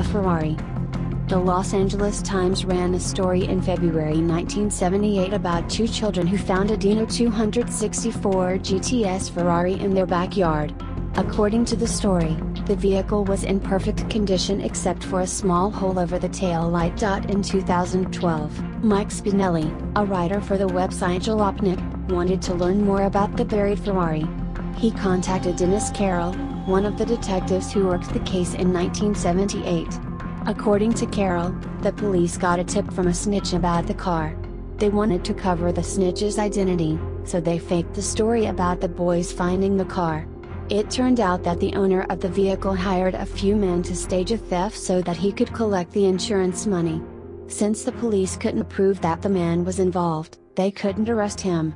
Ferrari. The Los Angeles Times ran a story in February 1978 about two children who found a Dino 264 GTS Ferrari in their backyard. According to the story, the vehicle was in perfect condition except for a small hole over the tail light. In 2012, Mike Spinelli, a writer for the website Jalopnik, wanted to learn more about the buried Ferrari. He contacted Dennis Carroll, one of the detectives who worked the case in 1978. According to Carroll, the police got a tip from a snitch about the car. They wanted to cover the snitch's identity, so they faked the story about the boys finding the car. It turned out that the owner of the vehicle hired a few men to stage a theft so that he could collect the insurance money. Since the police couldn't prove that the man was involved, they couldn't arrest him.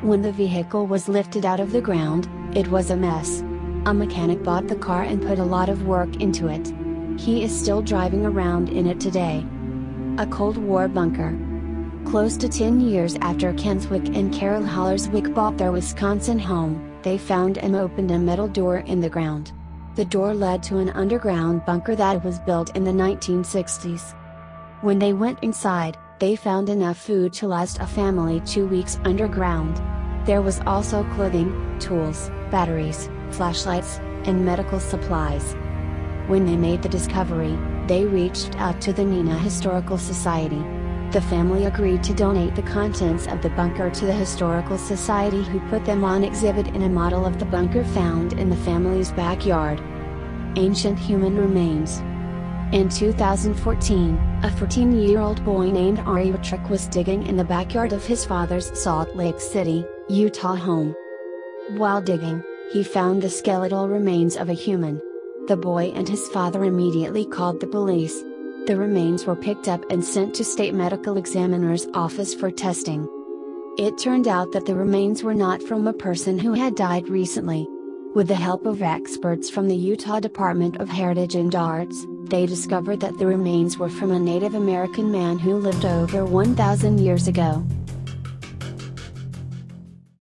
When the vehicle was lifted out of the ground, it was a mess. A mechanic bought the car and put a lot of work into it. He is still driving around in it today. A Cold War bunker. Close to 10 years after Kenswick and Carol Hollerswick bought their Wisconsin home, they found and opened a metal door in the ground. The door led to an underground bunker that was built in the 1960s. When they went inside, they found enough food to last a family 2 weeks underground. There was also clothing, tools, batteries, flashlights, and medical supplies. When they made the discovery, they reached out to the Neenah Historical Society. The family agreed to donate the contents of the bunker to the Historical Society, who put them on exhibit in a model of the bunker found in the family's backyard. Ancient human remains. In 2014, a 14-year-old boy named Ari Witrick was digging in the backyard of his father's Salt Lake City, Utah home. While digging, he found the skeletal remains of a human. The boy and his father immediately called the police. The remains were picked up and sent to State Medical Examiner's office for testing. It turned out that the remains were not from a person who had died recently. With the help of experts from the Utah Department of Heritage and Arts, they discovered that the remains were from a Native American man who lived over 1,000 years ago.